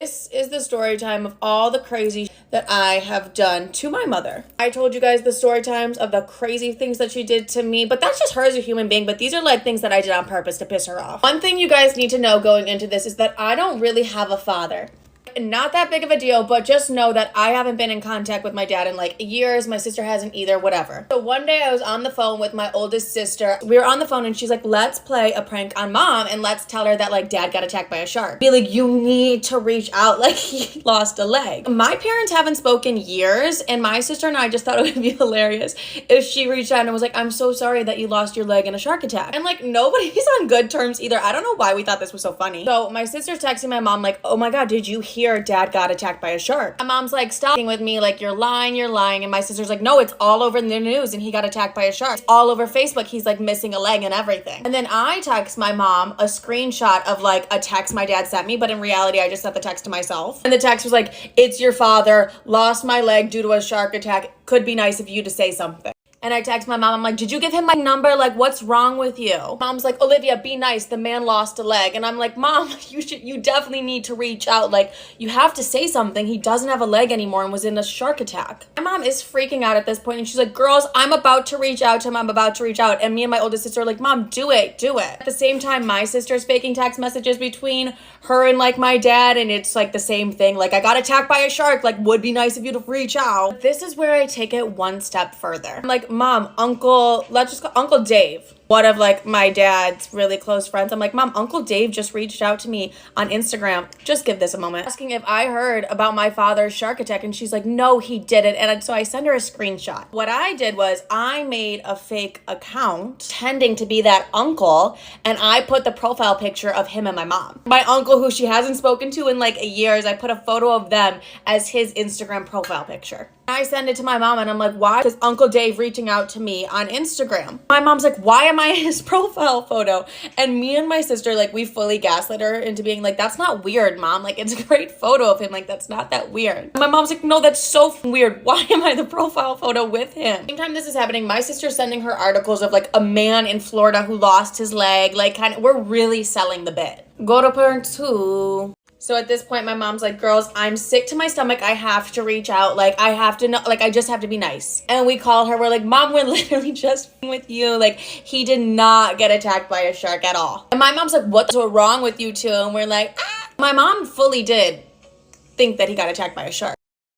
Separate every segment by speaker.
Speaker 1: This is the story time of all the crazy that I have done to my mother. I told you guys the story times of the crazy things that she did to me, but that's just her as a human being. But these are like things that I did on purpose to piss her off. One thing you guys need to know going into this is that I don't really have a father. Not that big of a deal, but just know that I haven't been in contact with my dad in like years. My sister hasn't either, whatever. So one day I was on the phone with my oldest sister. We were on the phone and she's like, let's play a prank on mom and let's tell her that like dad got attacked by a shark. Be like, you need to reach out, like he lost a leg. My parents haven't spoken years and my sister and I just thought it would be hilarious if she reached out and was like, I'm so sorry that you lost your leg in a shark attack. And like nobody's on good terms either. I don't know why we thought this was so funny. So my sister's texting my mom like, oh my God, did you hear dad got attacked by a shark? My mom's like, stop with me, like you're lying. And my sister's like, no, it's all over the news and he got attacked by a shark. It's all over Facebook, he's like missing a leg and everything. And then I text my mom a screenshot of like a text my dad sent me, but in reality I just sent the text to myself. And the text was like, it's your father, lost my leg due to a shark attack, could be nice of you to say something. And I text my mom, I'm like, did you give him my number? Like, what's wrong with you? Mom's like, Olivia, be nice. The man lost a leg. And I'm like, Mom, you definitely need to reach out. Like, you have to say something. He doesn't have a leg anymore and was in a shark attack. My mom is freaking out at this point. And she's like, girls, I'm about to reach out to him. I'm about to reach out. And me and my oldest sister are like, Mom, do it. At the same time, my sister's faking text messages between her and like my dad. And it's like the same thing. Like, I got attacked by a shark. Like, would be nice of you to reach out. This is where I take it one step further. I'm like, Mom, let's just call Uncle Dave, one of like my dad's really close friends. I'm like, Mom, Uncle Dave just reached out to me on Instagram. Just give this a moment. Asking if I heard about my father's shark attack. And she's like, no, he didn't. And so I send her a screenshot. What I did was I made a fake account pretending to be that uncle. And I put the profile picture of him and my mom. My uncle, who she hasn't spoken to in like years, I put a photo of them as his Instagram profile picture. I send it to my mom and I'm like, why is Uncle Dave reaching out to me on Instagram? My mom's like, why am I his profile photo? And me and my sister, like, we fully gaslit her into being like, that's not weird, Mom. Like, it's a great photo of him. Like, that's not that weird. My mom's like, no, that's so weird. Why am I the profile photo with him? Same time this is happening, my sister's sending her articles of like a man in Florida who lost his leg. Like, we're really selling the bit. Go to part 2. So at this point, my mom's like, girls, I'm sick to my stomach. I have to reach out. Like, I have to know, like, I just have to be nice. And we call her. We're like, Mom, we're literally just with you. Like, he did not get attacked by a shark at all. And my mom's like, what's wrong with you two? And we're like, ah. My mom fully did think that he got attacked by a shark.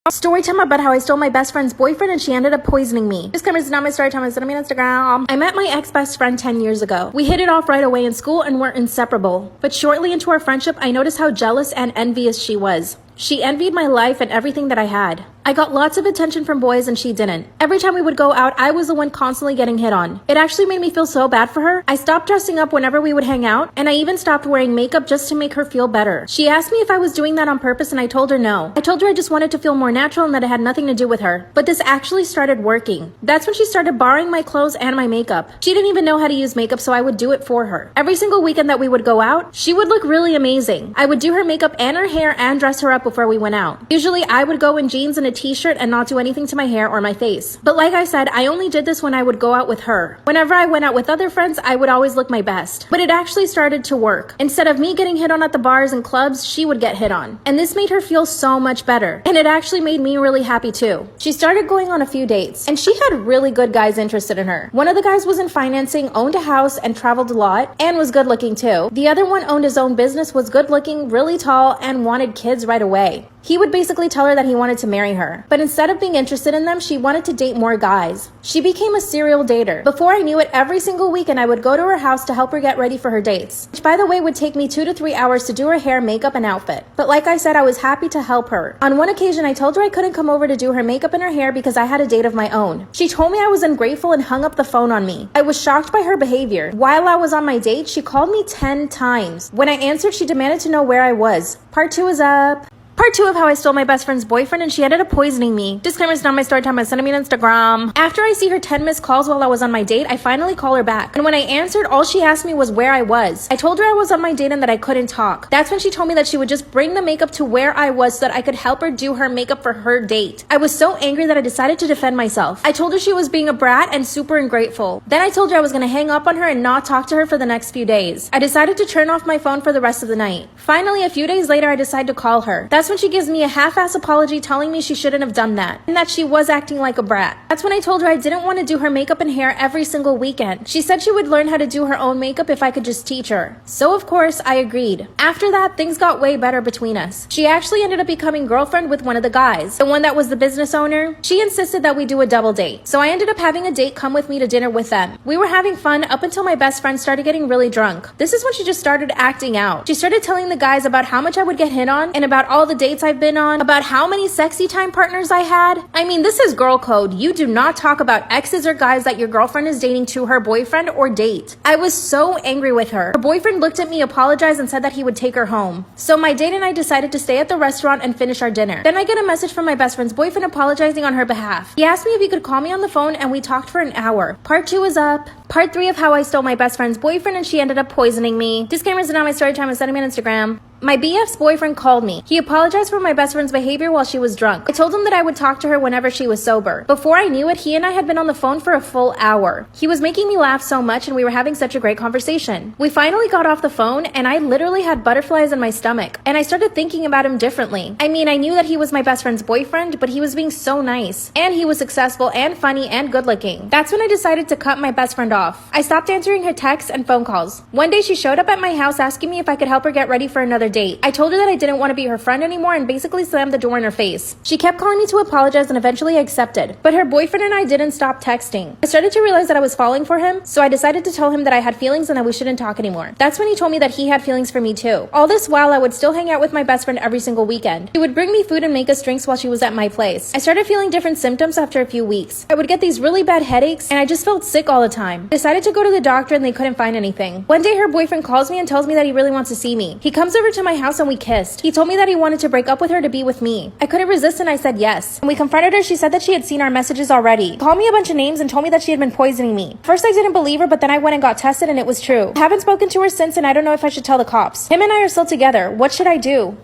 Speaker 2: Story time about how I stole my best friend's boyfriend and she ended up poisoning me. Disclaimer, is not my story time. It's on my Instagram. I met my ex-best friend 10 years ago. We hit it off right away in school and were inseparable. But shortly into our friendship, I noticed how jealous and envious she was. She envied my life and everything that I had. I got lots of attention from boys and she didn't. Every time we would go out, I was the one constantly getting hit on. It actually made me feel so bad for her. I stopped dressing up whenever we would hang out, and I even stopped wearing makeup just to make her feel better. She asked me if I was doing that on purpose and I told her no. I told her I just wanted to feel more natural and that it had nothing to do with her. But this actually started working. That's when she started borrowing my clothes and my makeup. She didn't even know how to use makeup, so I would do it for her. Every single weekend that we would go out, she would look really amazing. I would do her makeup and her hair and dress her up before we went out. Usually I would go in jeans and a t-shirt and not do anything to my hair or my face. But like I said, I only did this when I would go out with her. Whenever I went out with other friends, I would always look my best. But it actually started to work. Instead of me getting hit on at the bars and clubs, she would get hit on. And this made her feel so much better. And it actually made me really happy too. She started going on a few dates, and she had really good guys interested in her. One of the guys was in financing, owned a house, and traveled a lot, and was good looking too. The other one owned his own business, was good looking, really tall, and wanted kids right away. He would basically tell her that he wanted to marry her. But instead of being interested in them, she wanted to date more guys. She became a serial dater. Before I knew it, every single weekend I would go to her house to help her get ready for her dates. Which, by the way, would take me 2 to 3 hours to do her hair, makeup, and outfit. But like I said, I was happy to help her. On one occasion, I told her I couldn't come over to do her makeup and her hair because I had a date of my own. She told me I was ungrateful and hung up the phone on me. I was shocked by her behavior. While I was on my date, she called me 10 times. When I answered, she demanded to know where I was. Part 2 is up. Part 2 of how I stole my best friend's boyfriend and she ended up poisoning me. Disclaimer's not my story time, send me on Instagram. After I see her 10 missed calls while I was on my date, I finally call her back. And when I answered, all she asked me was where I was. I told her I was on my date and that I couldn't talk. That's when she told me that she would just bring the makeup to where I was so that I could help her do her makeup for her date. I was so angry that I decided to defend myself. I told her she was being a brat and super ungrateful. Then I told her I was gonna hang up on her and not talk to her for the next few days. I decided to turn off my phone for the rest of the night. Finally, a few days later, I decided to call her. That's when she gives me a half-ass apology telling me she shouldn't have done that and that she was acting like a brat. That's when I told her I didn't want to do her makeup and hair every single weekend. She said she would learn how to do her own makeup if I could just teach her. So of course, I agreed. After that, things got way better between us. She actually ended up becoming girlfriend with one of the guys, the one that was the business owner. She insisted that we do a double date. So I ended up having a date come with me to dinner with them. We were having fun up until my best friend started getting really drunk. This is when she just started acting out. She started telling the guys about how much I would get hit on and about all the dates I've been on, about how many sexy time partners I had. I mean, this is girl code. You do not talk about exes or guys that your girlfriend is dating to her boyfriend or date. I was so angry with her. Her boyfriend looked at me, apologized, and said that he would take her home. So my date and I decided to stay at the restaurant and finish our dinner. Then I get a message from my best friend's boyfriend apologizing on her behalf. He asked me if he could call me on the phone and we talked for an hour. Part 2 is up. Part 3 of how I stole my best friend's boyfriend and she ended up poisoning me. Disclaimers are not my story time, send me on Instagram. My BF's boyfriend called me. He apologized for my best friend's behavior while she was drunk. I told him that I would talk to her whenever she was sober. Before I knew it, he and I had been on the phone for a full hour. He was making me laugh so much and we were having such a great conversation. We finally got off the phone and I literally had butterflies in my stomach. And I started thinking about him differently. I mean, I knew that he was my best friend's boyfriend, but he was being so nice. And he was successful and funny and good looking. That's when I decided to cut my best friend off. I stopped answering her texts and phone calls. One day she showed up at my house asking me if I could help her get ready for another date. I told her that I didn't want to be her friend anymore and basically slammed the door in her face. She kept calling me to apologize and eventually I accepted. But her boyfriend and I didn't stop texting. I started to realize that I was falling for him, so I decided to tell him that I had feelings and that we shouldn't talk anymore. That's when he told me that he had feelings for me too. All this while, I would still hang out with my best friend every single weekend. She would bring me food and make us drinks while she was at my place. I started feeling different symptoms after a few weeks. I would get these really bad headaches and I just felt sick all the time. I decided to go to the doctor and they couldn't find anything. One day her boyfriend calls me and tells me that he really wants to see me. He comes over to my house and we kissed. He told me that he wanted to break up with her to be with me. I couldn't resist and I said yes. When we confronted her, she said that she had seen our messages already. She called me a bunch of names and told me that she had been poisoning me. First I didn't believe her, but then I went and got tested and it was true. I haven't spoken to her since and I don't know if I should tell the cops. Him and I are still together. What should I do?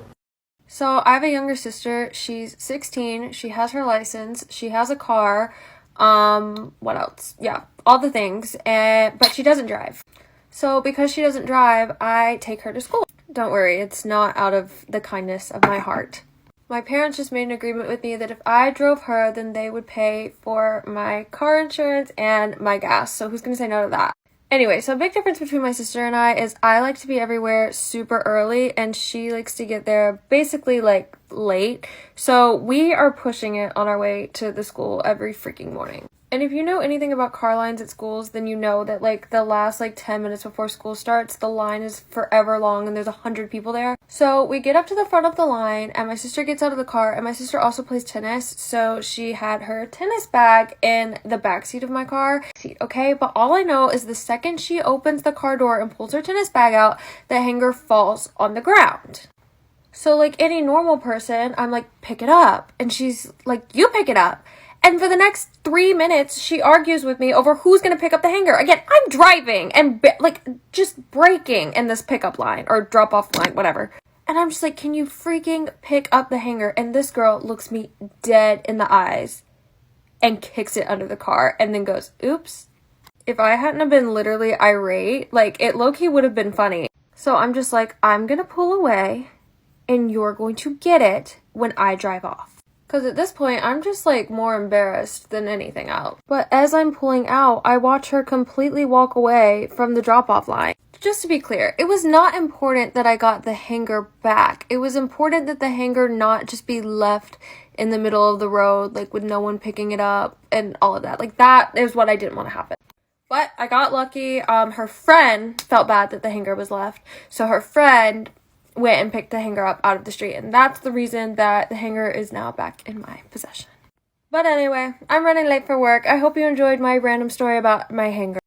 Speaker 3: So I have a younger sister. She's 16. She has her license. She has a car. What else? Yeah, all the things. But she doesn't drive. So because she doesn't drive, I take her to school. Don't worry, it's not out of the kindness of my heart. My parents just made an agreement with me that if I drove her, then they would pay for my car insurance and my gas. So who's going to say no to that? Anyway, so a big difference between my sister and I is I like to be everywhere super early and she likes to get there basically like late. So we are pushing it on our way to the school every freaking morning. And if you know anything about car lines at schools, then you know that like the last like 10 minutes before school starts, the line is forever long and there's 100 people there. So we get up to the front of the line and my sister gets out of the car, and my sister also plays tennis. So she had her tennis bag in the backseat of my car. Okay, but all I know is the second she opens the car door and pulls her tennis bag out, the hanger falls on the ground. So like any normal person, I'm like, pick it up. And she's like, you pick it up. And for the next 3 minutes, she argues with me over who's going to pick up the hanger. Again, I'm driving and just braking in this pickup line or drop off line, whatever. And I'm just like, can you freaking pick up the hanger? And this girl looks me dead in the eyes and kicks it under the car and then goes, oops. If I hadn't have been literally irate, like it low-key would have been funny. So I'm just like, I'm going to pull away and you're going to get it when I drive off. Because at this point, I'm just like more embarrassed than anything else. But as I'm pulling out, I watch her completely walk away from the drop-off line. Just to be clear, it was not important that I got the hanger back. It was important that the hanger not just be left in the middle of the road, like with no one picking it up and all of that. Like that is what I didn't want to happen. But I got lucky. Her friend felt bad that the hanger was left. So her friend went and picked the hanger up out of the street, and that's the reason that the hanger is now back in my possession. But anyway, I'm running late for work. I hope you enjoyed my random story about my hanger.